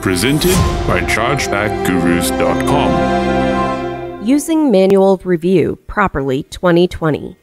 Presented by ChargebackGurus.com. Using Manual Review Properly 2020.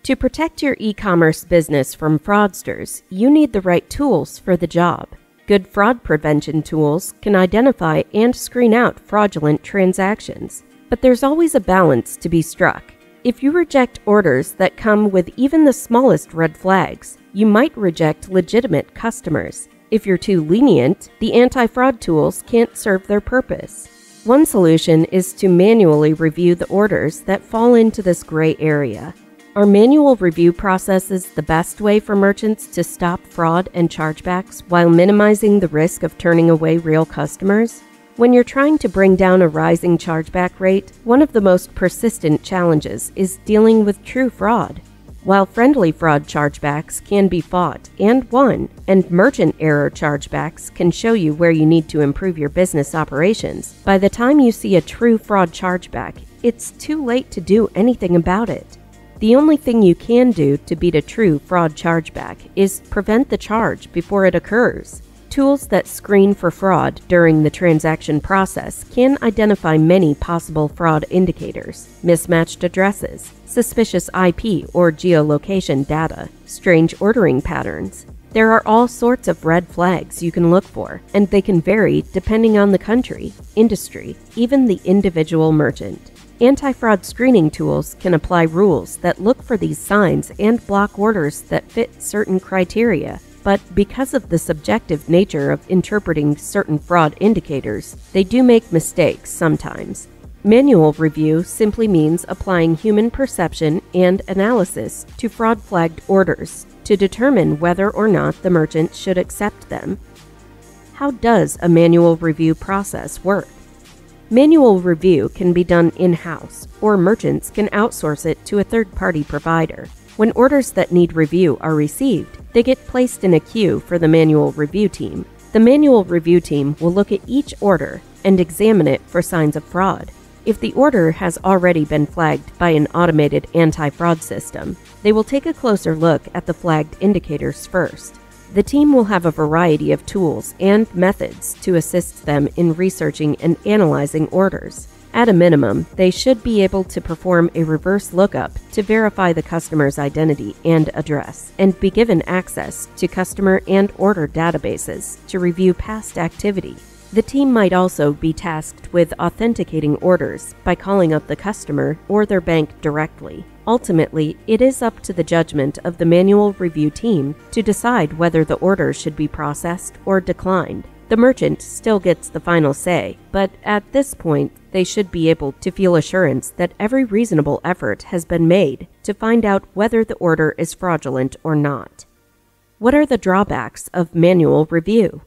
To protect your e-commerce business from fraudsters, you need the right tools for the job. Good fraud prevention tools can identify and screen out fraudulent transactions. But there's always a balance to be struck. If you reject orders that come with even the smallest red flags, you might reject legitimate customers. If you're too lenient, the anti-fraud tools can't serve their purpose. One solution is to manually review the orders that fall into this gray area. Are manual review processes the best way for merchants to stop fraud and chargebacks while minimizing the risk of turning away real customers? When you're trying to bring down a rising chargeback rate, one of the most persistent challenges is dealing with true fraud. While friendly fraud chargebacks can be fought and won, and merchant error chargebacks can show you where you need to improve your business operations, by the time you see a true fraud chargeback, it's too late to do anything about it. The only thing you can do to beat a true fraud chargeback is prevent the charge before it occurs. Tools that screen for fraud during the transaction process can identify many possible fraud indicators: mismatched addresses, suspicious IP or geolocation data, strange ordering patterns. There are all sorts of red flags you can look for, and they can vary depending on the country, industry, even the individual merchant. Anti-fraud screening tools can apply rules that look for these signs and block orders that fit certain criteria. But because of the subjective nature of interpreting certain fraud indicators, they do make mistakes sometimes. Manual review simply means applying human perception and analysis to fraud-flagged orders to determine whether or not the merchant should accept them. How does a manual review process work? Manual review can be done in-house, or merchants can outsource it to a third-party provider. When orders that need review are received, they get placed in a queue for the manual review team. The manual review team will look at each order and examine it for signs of fraud. If the order has already been flagged by an automated anti-fraud system, they will take a closer look at the flagged indicators first. The team will have a variety of tools and methods to assist them in researching and analyzing orders. At a minimum, they should be able to perform a reverse lookup to verify the customer's identity and address, and be given access to customer and order databases to review past activity. The team might also be tasked with authenticating orders by calling up the customer or their bank directly. Ultimately, it is up to the judgment of the manual review team to decide whether the order should be processed or declined. The merchant still gets the final say, but at this point, they should be able to feel assurance that every reasonable effort has been made to find out whether the order is fraudulent or not. What are the drawbacks of manual review?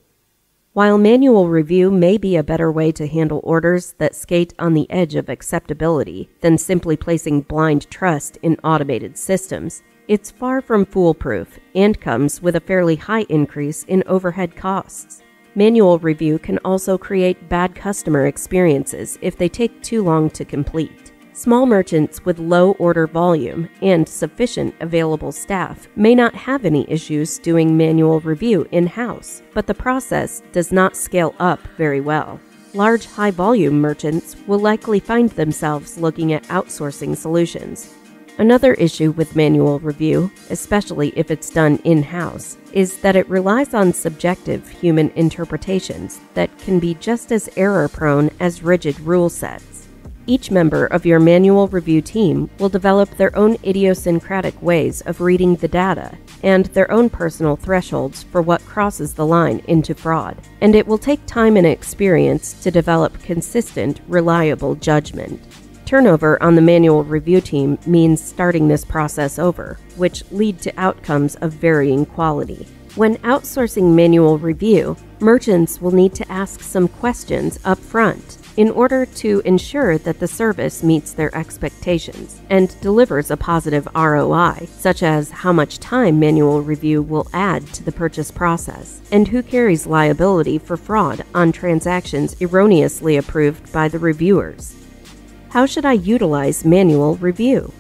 While manual review may be a better way to handle orders that skate on the edge of acceptability than simply placing blind trust in automated systems, it's far from foolproof and comes with a fairly high increase in overhead costs. Manual review can also create bad customer experiences if they take too long to complete. Small merchants with low order volume and sufficient available staff may not have any issues doing manual review in-house, but the process does not scale up very well. Large, high-volume merchants will likely find themselves looking at outsourcing solutions. Another issue with manual review, especially if it's done in-house, is that it relies on subjective human interpretations that can be just as error-prone as rigid rule sets. Each member of your manual review team will develop their own idiosyncratic ways of reading the data and their own personal thresholds for what crosses the line into fraud, and it will take time and experience to develop consistent, reliable judgment. Turnover on the manual review team means starting this process over, which lead to outcomes of varying quality. When outsourcing manual review, merchants will need to ask some questions up front in order to ensure that the service meets their expectations and delivers a positive ROI, such as how much time manual review will add to the purchase process, and who carries liability for fraud on transactions erroneously approved by the reviewers. How should I utilize manual review?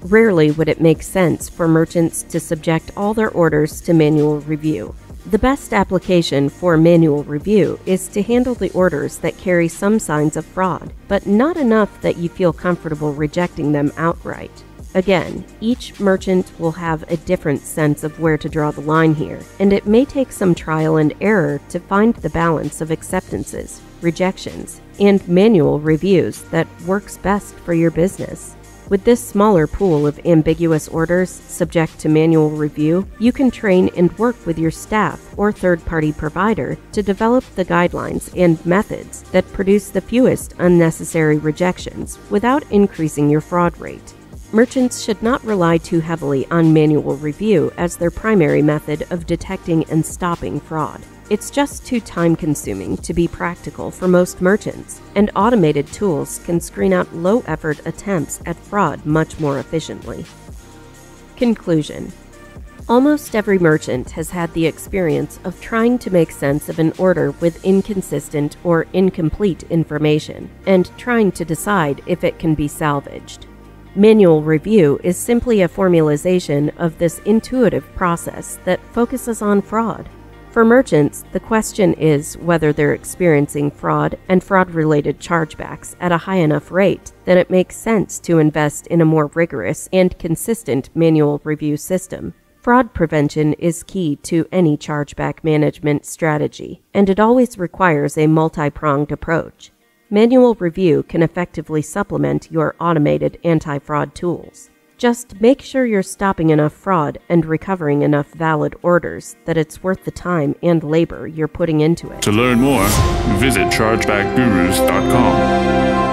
Rarely would it make sense for merchants to subject all their orders to manual review. The best application for manual review is to handle the orders that carry some signs of fraud, but not enough that you feel comfortable rejecting them outright. Again, each merchant will have a different sense of where to draw the line here, and it may take some trial and error to find the balance of acceptances, rejections, and manual reviews that works best for your business. With this smaller pool of ambiguous orders subject to manual review, you can train and work with your staff or third-party provider to develop the guidelines and methods that produce the fewest unnecessary rejections without increasing your fraud rate. Merchants should not rely too heavily on manual review as their primary method of detecting and stopping fraud. It's just too time-consuming to be practical for most merchants, and automated tools can screen out low-effort attempts at fraud much more efficiently. Conclusion: almost every merchant has had the experience of trying to make sense of an order with inconsistent or incomplete information, and trying to decide if it can be salvaged. Manual review is simply a formalization of this intuitive process that focuses on fraud. For merchants, the question is whether they're experiencing fraud and fraud-related chargebacks at a high enough rate that it makes sense to invest in a more rigorous and consistent manual review system. Fraud prevention is key to any chargeback management strategy, and it always requires a multi-pronged approach. Manual review can effectively supplement your automated anti-fraud tools. Just make sure you're stopping enough fraud and recovering enough valid orders that it's worth the time and labor you're putting into it. To learn more, visit chargebackgurus.com.